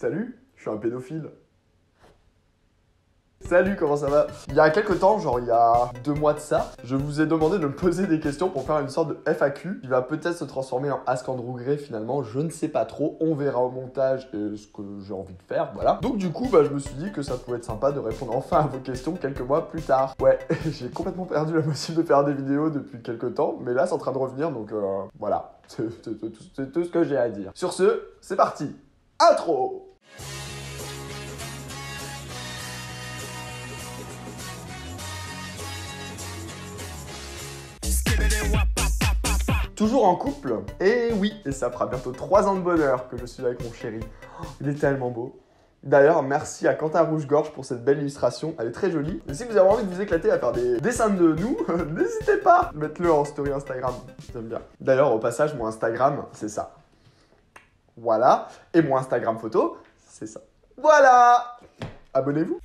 Salut, je suis un pédophile. Salut, comment ça va? Il y a quelques temps, genre il y a 2 mois de ça, je vous ai demandé de me poser des questions pour faire une sorte de FAQ qui va peut-être se transformer en Ask Andrew Gray finalement, je ne sais pas trop, on verra au montage ce que j'ai envie de faire, voilà. Donc du coup, je me suis dit que ça pouvait être sympa de répondre enfin à vos questions quelques mois plus tard. Ouais, j'ai complètement perdu la motive de faire des vidéos depuis quelques temps, mais là c'est en train de revenir, donc voilà, c'est tout ce que j'ai à dire. Sur ce, c'est parti, intro! Toujours en couple? Et oui, et ça fera bientôt 3 ans de bonheur que je suis avec mon chéri. Oh, il est tellement beau. D'ailleurs, merci à Quentin Rouge-Gorge pour cette belle illustration, elle est très jolie. Et si vous avez envie de vous éclater à faire des dessins de nous, n'hésitez pas, mettez-le en story Instagram, j'aime bien. D'ailleurs, au passage, mon Instagram, c'est ça. Voilà, et mon Instagram photo, c'est ça. Voilà! Abonnez-vous.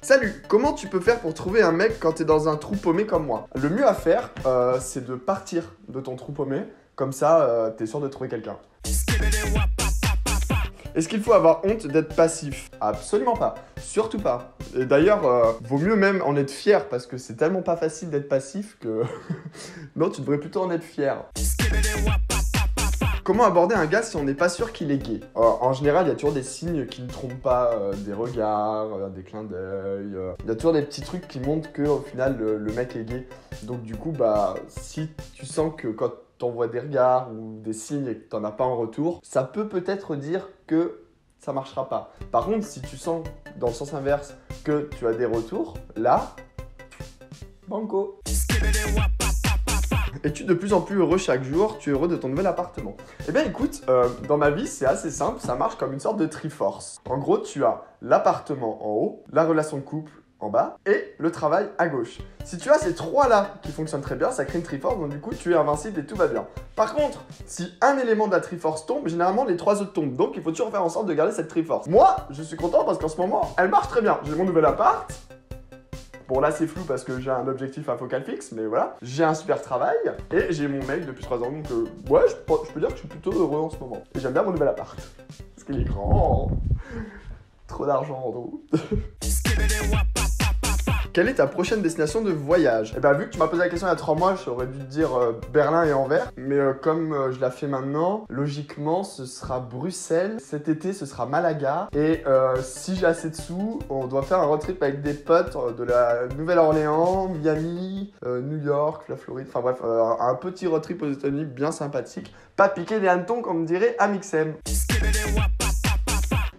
Salut, comment tu peux faire pour trouver un mec quand t'es dans un trou paumé comme moi? Le mieux à faire, c'est de partir de ton trou paumé, comme ça, t'es sûr de trouver quelqu'un. Est-ce qu'il faut avoir honte d'être passif? Absolument pas, surtout pas. Et d'ailleurs, vaut mieux même en être fier, parce que c'est tellement pas facile d'être passif que... non, tu devrais plutôt en être fier. Comment aborder un gars si on n'est pas sûr qu'il est gay? En général, il y a toujours des signes qui ne trompent pas, des regards, des clins d'œil. Il y a toujours des petits trucs qui montrent qu'au final, le mec est gay. Donc du coup, si tu sens que quand t'envoies des regards ou des signes et que t'en as pas en retour, ça peut peut-être dire que ça marchera pas. Par contre, si tu sens, dans le sens inverse, que tu as des retours, là, banco. Es-tu de plus en plus heureux chaque jour? Tu es heureux de ton nouvel appartement? Eh bien écoute, dans ma vie c'est assez simple, ça marche comme une sorte de triforce. En gros, tu as l'appartement en haut, la relation de couple en bas et le travail à gauche. Si tu as ces 3 là qui fonctionnent très bien, ça crée une triforce, donc du coup tu es invincible et tout va bien. Par contre, si un élément de la triforce tombe, généralement les 3 autres tombent, donc il faut toujours faire en sorte de garder cette triforce. Moi, je suis content parce qu'en ce moment, elle marche très bien. J'ai mon nouvel appart. Bon là c'est flou parce que j'ai un objectif à focal fixe, mais voilà. J'ai un super travail et j'ai mon mec depuis 3 ans, donc ouais, je peux dire que je suis plutôt heureux en ce moment. Et j'aime bien mon nouvel appart. Parce qu'il est grand. Trop d'argent en dos. Quelle est ta prochaine destination de voyage? Eh ben vu que tu m'as posé la question il y a 3 mois, j'aurais dû te dire Berlin et Anvers. Mais comme je la fais maintenant, logiquement ce sera Bruxelles. Cet été ce sera Malaga. Et si j'ai assez de sous, on doit faire un road trip avec des potes de la Nouvelle-Orléans, Miami, New York, la Floride. Enfin bref, un petit road trip aux États-Unis bien sympathique. Pas piqué des hannetons comme dirait Amixem.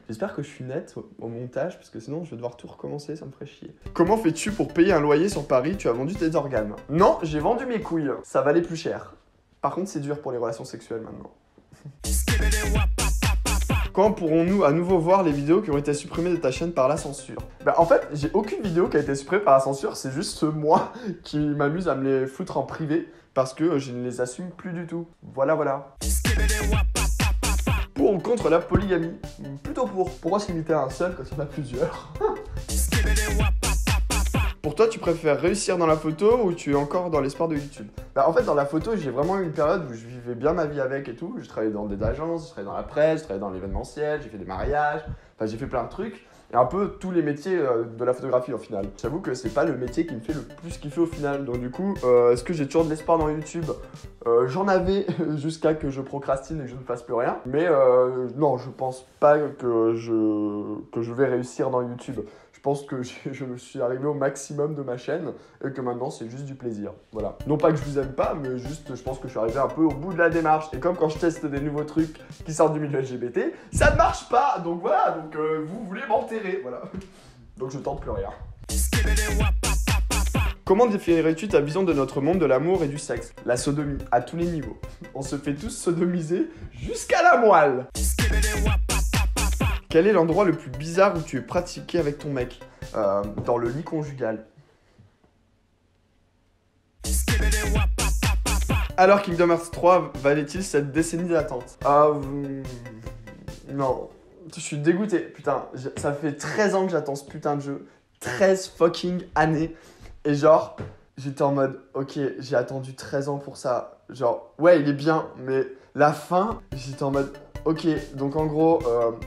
J'espère que je suis net au montage, parce que sinon je vais devoir tout recommencer, ça me ferait chier. Comment fais-tu pour payer un loyer sur Paris? Tu as vendu tes organes? Non, j'ai vendu mes couilles. Ça valait plus cher. Par contre, c'est dur pour les relations sexuelles maintenant. Quand pourrons-nous à nouveau voir les vidéos qui ont été supprimées de ta chaîne par la censure? En fait, j'ai aucune vidéo qui a été supprimée par la censure, c'est juste moi qui m'amuse à me les foutre en privé, parce que je ne les assume plus du tout. Voilà. Pour ou contre la polygamie? Plutôt pour. Pourquoi se limiter à un seul quand il y en a plusieurs? Pour toi, tu préfères réussir dans la photo ou tu es encore dans l'espoir de YouTube? En fait, dans la photo, j'ai vraiment eu une période où je vivais bien ma vie avec et tout. Je travaillais dans des agences, je travaillais dans la presse, je travaillais dans l'événementiel, j'ai fait des mariages, j'ai fait plein de trucs. Et un peu tous les métiers de la photographie au final. J'avoue que c'est pas le métier qui me fait le plus kiffer au final. Donc du coup, est-ce que j'ai toujours de l'espoir dans YouTube? J'en avais jusqu'à que je procrastine et que je ne fasse plus rien. Mais non, je pense pas que je vais réussir dans YouTube. Je pense que je suis arrivé au maximum de ma chaîne et que maintenant c'est juste du plaisir. Voilà. Non pas que je vous aime pas, mais juste je pense que je suis arrivé un peu au bout de la démarche. Et comme quand je teste des nouveaux trucs qui sortent du milieu LGBT, ça ne marche pas. Donc voilà, vous voulez m'enterrer, voilà. Donc je tente plus rien. Comment définirais-tu ta vision de notre monde de l'amour et du sexe? La sodomie, à tous les niveaux. On se fait tous sodomiser jusqu'à la moelle. Quel est l'endroit le plus bizarre où tu es pratiqué avec ton mec? Dans le lit conjugal. Alors Kingdom Hearts 3 valait-il cette décennie d'attente? Non. Je suis dégoûté, putain. Ça fait 13 ans que j'attends ce putain de jeu. 13 fucking années. Et genre, j'étais en mode, ok, j'ai attendu 13 ans pour ça. Genre, ouais, il est bien, mais la fin, j'étais en mode... Ok, donc en gros,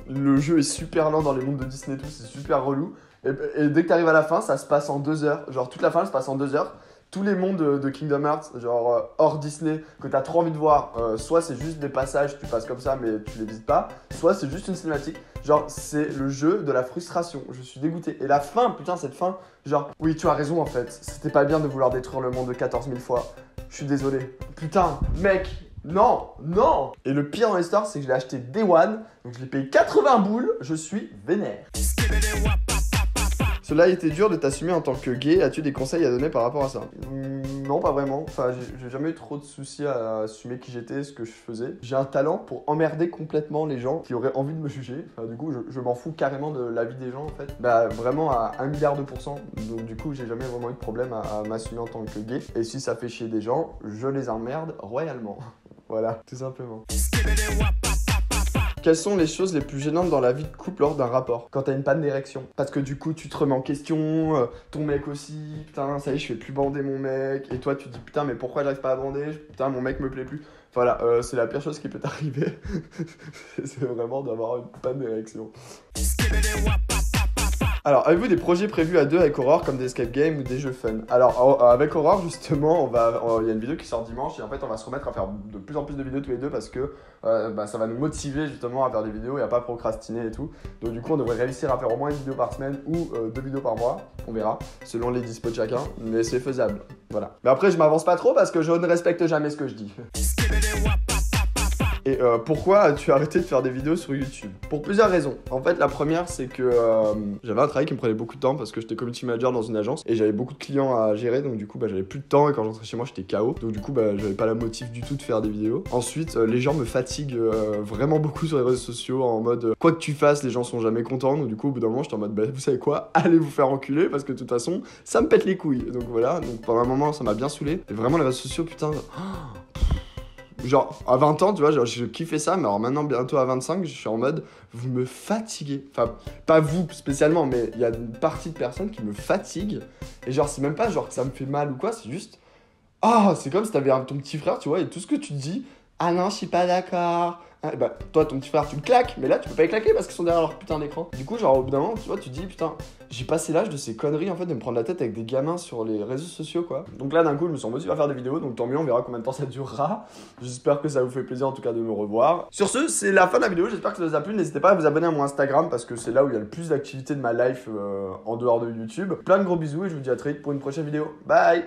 le jeu est super lent dans les mondes de Disney et tout, c'est super relou. Et dès que t'arrives à la fin, ça se passe en 2 heures. Genre toute la fin, elle se passe en 2 heures. Tous les mondes de Kingdom Hearts, genre hors Disney, que t'as trop envie de voir, soit c'est juste des passages, tu passes comme ça mais tu les visites pas, soit c'est juste une cinématique. Genre c'est le jeu de la frustration, je suis dégoûté. Et la fin, putain cette fin, genre oui tu as raison en fait, c'était pas bien de vouloir détruire le monde de 14 000 fois. Je suis désolé. Putain, mec, non, non. Et le pire dans l'histoire, c'est que je l'ai acheté Day One, donc je l'ai payé 80 boules, je suis vénère. Cela a été dur de t'assumer en tant que gay, as-tu des conseils à donner par rapport à ça? Non, pas vraiment. Enfin, j'ai jamais eu trop de soucis à assumer qui j'étais, ce que je faisais. J'ai un talent pour emmerder complètement les gens qui auraient envie de me juger. Enfin, du coup, je m'en fous carrément de la vie des gens, en fait. Bah, vraiment à 1 milliard de pourcents. Donc, du coup, j'ai jamais vraiment eu de problème à m'assumer en tant que gay. Et si ça fait chier des gens, je les emmerde royalement. Voilà, tout simplement. Quelles sont les choses les plus gênantes dans la vie de couple lors d'un rapport? Quand t'as une panne d'érection. Parce que du coup, tu te remets en question, ton mec aussi, putain, ça y est, je fais plus bander mon mec. Et toi, tu te dis, putain, mais pourquoi j'arrive pas à bander? Putain, mon mec me plaît plus. Voilà, c'est la pire chose qui peut t'arriver. C'est vraiment d'avoir une panne d'érection. Alors, avez-vous des projets prévus à deux avec Aurore comme des escape games ou des jeux fun? Alors, avec Aurore, justement, il y a une vidéo qui sort dimanche et en fait, on va se remettre à faire de plus en plus de vidéos tous les deux parce que ça va nous motiver justement à faire des vidéos et à pas procrastiner et tout. Donc, du coup, on devrait réussir à faire au moins une vidéo par semaine ou 2 vidéos par mois. On verra, selon les dispos de chacun, mais c'est faisable. Voilà. Mais après, je m'avance pas trop parce que je ne respecte jamais ce que je dis. Et pourquoi as-tu arrêté de faire des vidéos sur YouTube? Pour plusieurs raisons. En fait, la première, c'est que j'avais un travail qui me prenait beaucoup de temps parce que j'étais community manager dans une agence et j'avais beaucoup de clients à gérer, donc du coup, j'avais plus de temps et quand j'entrais chez moi, j'étais KO. Donc du coup, j'avais pas la motive du tout de faire des vidéos. Ensuite, les gens me fatiguent vraiment beaucoup sur les réseaux sociaux en mode quoi que tu fasses, les gens sont jamais contents. Donc du coup, au bout d'un moment, j'étais en mode vous savez quoi? Allez vous faire enculer parce que de toute façon, ça me pète les couilles. Donc voilà, donc pendant un moment, ça m'a bien saoulé. Et vraiment, les réseaux sociaux, putain. Genre, à 20 ans, tu vois, genre, je kiffais ça, mais alors maintenant, bientôt à 25, je suis en mode, vous me fatiguez. Enfin, pas vous spécialement, mais il y a une partie de personnes qui me fatiguent. Et genre, c'est même pas genre que ça me fait mal ou quoi, c'est juste, c'est comme si t'avais ton petit frère, tu vois, et tout ce que tu te dis, ah non, je suis pas d'accord. Bah, toi, ton petit frère, tu le claques, mais là, tu peux pas les claquer parce qu'ils sont derrière leur putain d'écran. Du coup, genre, au bout d'un moment, tu vois, tu te dis, putain, j'ai passé l'âge de ces conneries, en fait, de me prendre la tête avec des gamins sur les réseaux sociaux, quoi. Donc là, d'un coup, je me sens motivé à faire des vidéos, donc tant mieux, on verra combien de temps ça durera. J'espère que ça vous fait plaisir, en tout cas, de me revoir. Sur ce, c'est la fin de la vidéo, j'espère que ça vous a plu. N'hésitez pas à vous abonner à mon Instagram parce que c'est là où il y a le plus d'activité de ma life en dehors de YouTube. Plein de gros bisous et je vous dis à très vite pour une prochaine vidéo. Bye!